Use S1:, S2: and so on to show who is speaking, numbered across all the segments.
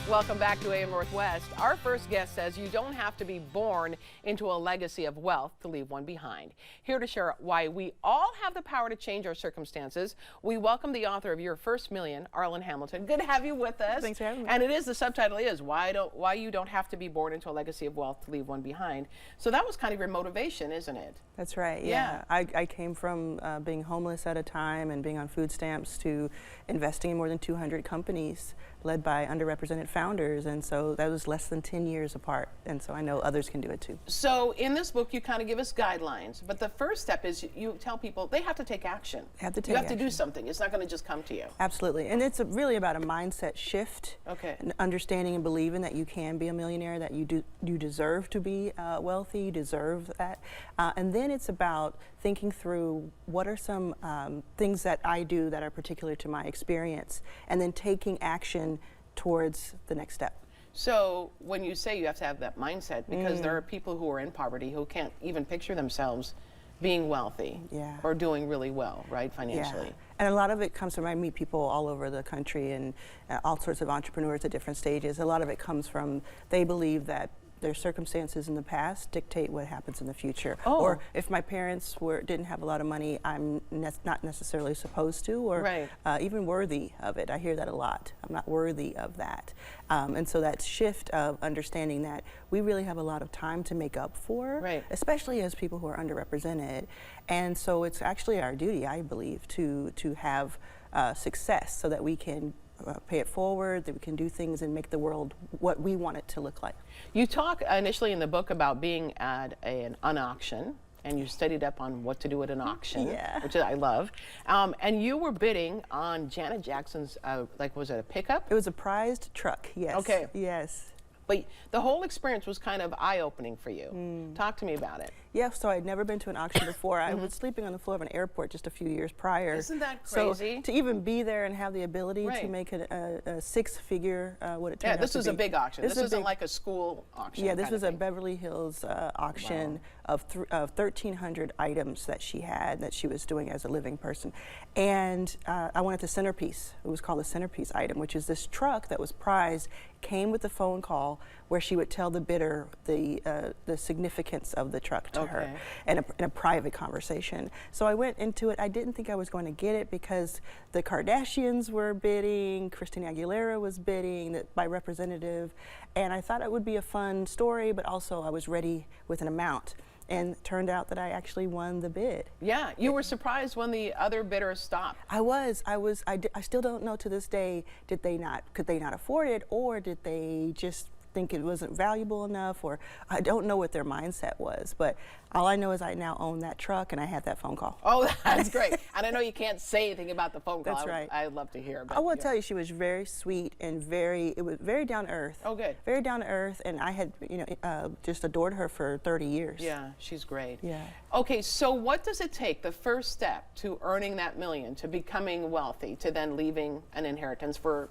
S1: Welcome back to AM Northwest. Our first guest says you don't have to be born into a legacy of wealth to leave one behind. Here to share why we all have the power to change our circumstances, we welcome the author of Your First Million, Arlan Hamilton. Good to have you with us.
S2: Thanks for having me.
S1: And the subtitle is why you don't have to be born into a legacy of wealth to leave one behind. So that was kind of your motivation, isn't it?
S2: That's right. Yeah. I came from being homeless at a time and being on food stamps to investing in more than 200 companies led by underrepresented founders, and so that was less than 10 years apart, and so I know others can do it too.
S1: So in this book you kind of give us guidelines, but the first step is you tell people they have to take action. You have to do something. It's not going to just come to you.
S2: Absolutely, and it's really about a mindset shift.
S1: Okay.
S2: Understanding and believing that you can be a millionaire, that you deserve to be wealthy, you deserve that, and then it's about thinking through what are some things that I do that are particular to my experience, and then taking action towards the next step.
S1: So when you say you have to have that mindset, because there are people who are in poverty who can't even picture themselves being wealthy or doing really well, right, financially.
S2: Yeah. And a lot of it comes from, I meet people all over the country and all sorts of entrepreneurs at different stages. A lot of it comes from they believe that their circumstances in the past dictate what happens in the future.
S1: Oh.
S2: Or if my parents didn't have a lot of money, I'm not necessarily supposed to, or even worthy of it. I hear that a lot. I'm not worthy of that. And so that shift of understanding that we really have a lot of time to make up for, especially as people who are underrepresented. And so it's actually our duty, I believe, to have success so that we can pay it forward, that we can do things and make the world what we want it to look like.
S1: You talk initially in the book about being at an auction, and you studied up on what to do at an auction, which I love. And you were bidding on Janet Jackson's, was it a pickup?
S2: It was a prized truck, yes.
S1: Okay.
S2: Yes.
S1: But the whole experience was kind of eye-opening for you. Talk to me about it.
S2: Yeah, so I'd never been to an auction before. I was sleeping on the floor of an airport just a few years prior.
S1: Isn't that crazy?
S2: So to even be there and have the ability to make a six-figure, what it turned out to be.
S1: Yeah, this was a big auction. This isn't like a school auction.
S2: Yeah, this was a Beverly Hills auction of 1,300 items that she had, that she was doing as a living person. And I wanted the centerpiece. It was called the centerpiece item, which is this truck that was prized, came with a phone call where she would tell the bidder the significance of the truck to her in a private conversation. So I went into it. I didn't think I was going to get it because the Kardashians were bidding, Christina Aguilera was bidding by representative, and I thought it would be a fun story, but also I was ready with an amount. And it turned out that I actually won the bid. Yeah,
S1: you were surprised when the other bidders stopped.
S2: I was. I still don't know to this day, could they not afford it, or did they just think it wasn't valuable enough, or I don't know what their mindset was, but all I know is I now own that truck and I had that phone call.
S1: Oh, that's great. And I know you can't say anything about the phone call.
S2: That's right.
S1: I'd love to hear about it.
S2: I will tell you, she was very sweet and it was very down to earth.
S1: Oh, good.
S2: Very down to earth, and I had, just adored her for 30 years.
S1: Yeah, she's great.
S2: Yeah.
S1: Okay, so what does it take, the first step to earning that million, to becoming wealthy, to then leaving an inheritance for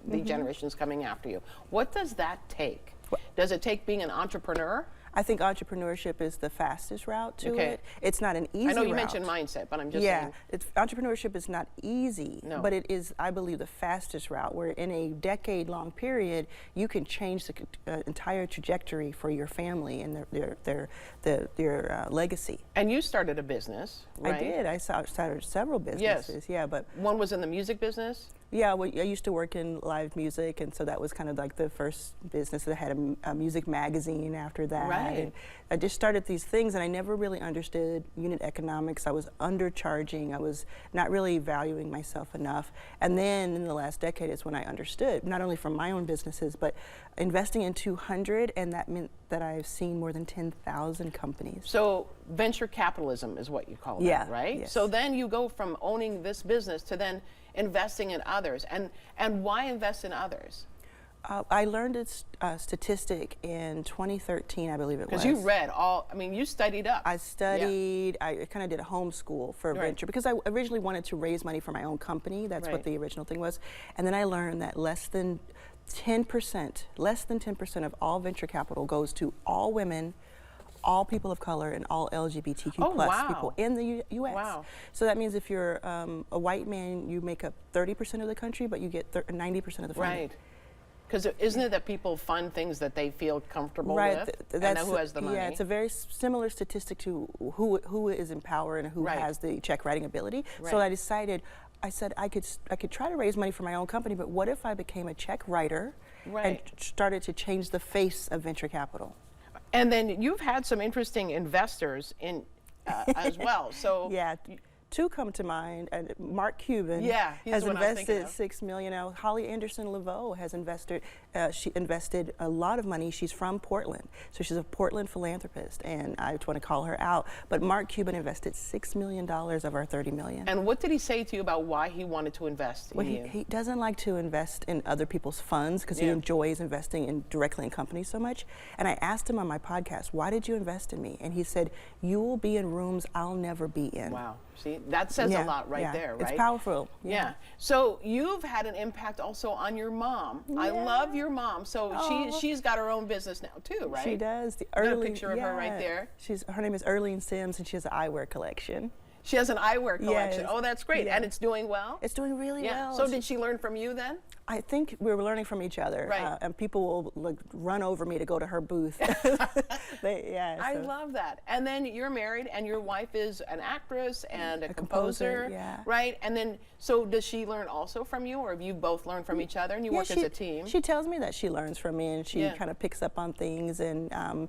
S1: the generations coming after you? What does that take? Does it take being an entrepreneur?
S2: I think entrepreneurship is the fastest route to it. It's not an easy route.
S1: I know you mentioned mindset, but I'm just saying.
S2: Entrepreneurship is not easy,
S1: but
S2: it is, I believe, the fastest route, where in a decade-long period, you can change the entire trajectory for your family and their legacy.
S1: And you started a business, right?
S2: I did. I started several businesses.
S1: Yes.
S2: But
S1: one was in the music business?
S2: Yeah, well, I used to work in live music, and so that was kind of like the first business that had a music magazine after that.
S1: Right.
S2: And I just started these things, and I never really understood unit economics. I was undercharging. I was not really valuing myself enough. And then in the last decade is when I understood, not only from my own businesses, but investing in 200, and that meant that I've seen more than 10,000 companies.
S1: So venture capitalism is what you call it, right?
S2: Yes.
S1: So then you go from owning this business to then investing in others. And why invest in others?
S2: I learned a statistic in 2013, I believe it was.
S1: Because you read you studied up.
S2: I studied, I kind of did a homeschool for venture, because I originally wanted to raise money for my own company. That's what the original thing was. And then I learned that less than 10% of all venture capital goes to all women, all people of color, and all LGBTQ plus people in the U.S.
S1: Wow.
S2: So that means if you're a white man, you make up 30% of the country, but you get 90% of the funding.
S1: Right. Because isn't it that people fund things that they feel comfortable
S2: Right,
S1: with, and then who has the money?
S2: Yeah, it's a very similar statistic to who is in power and who has the check writing ability. So I decided, I said I could try to raise money for my own company, but what if I became a check writer and started to change the face of venture capital?
S1: And then you've had some interesting investors in as well. So
S2: yeah. Two come to mind. Mark Cuban has invested $6 million. Now, Holly Anderson Laveau has invested. She invested a lot of money. She's from Portland, so she's a Portland philanthropist, and I just want to call her out. But Mark Cuban invested $6 million of our $30 million.
S1: And what did he say to you about why he wanted to invest in you?
S2: He doesn't like to invest in other people's funds because he enjoys investing directly in companies so much. And I asked him on my podcast, "Why did you invest in me?" And he said, "You will be in rooms I'll never be in."
S1: Wow. See, that says a lot right there, right?
S2: It's powerful.
S1: Yeah. So you've had an impact also on your mom. I love your mom. So she's got her own business now too, right?
S2: She does.
S1: Got a picture of her right there.
S2: Her name is Arlan Sims, and she has an eyewear collection.
S1: She has an eyewear collection.
S2: Yes.
S1: Oh, that's great.
S2: Yeah.
S1: And it's doing well?
S2: It's doing really well.
S1: So did she learn from you then?
S2: I think we were learning from each other.
S1: Right.
S2: And people will run over me to go to her booth.
S1: I love that. And then you're married, and your wife is an actress and a composer, right? And then, so does she learn also from you, or have you both learned from each other and you work as a team?
S2: She tells me that she learns from me, and she kind of picks up on things, and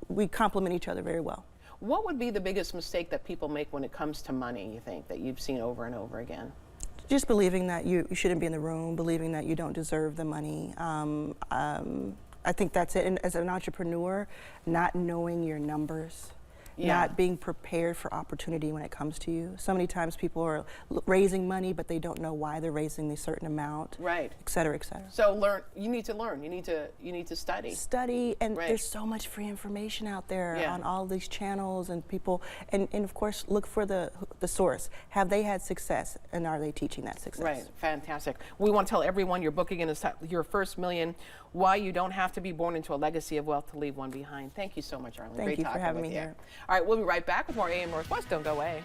S2: we complement each other very well.
S1: What would be the biggest mistake that people make when it comes to money, you think, that you've seen over and over again?
S2: Just believing that you shouldn't be in the room, believing that you don't deserve the money. I think that's it. And as an entrepreneur, not knowing your numbers, not being prepared for opportunity when it comes to you. So many times people are raising money, but they don't know why they're raising a certain amount,
S1: right?
S2: Et cetera, et cetera.
S1: So you need to learn. You need to study.
S2: Study, and there's so much free information out there on all these channels, and people, and of course, look for the source. Have they had success, and are they teaching that success?
S1: Right, fantastic. We want to tell everyone you're booking in your first million, why you don't have to be born into a legacy of wealth to leave one behind. Thank you so much, Arlan.
S2: Thank you for having me here.
S1: All right, we'll be right back with more AM Northwest. Don't go away.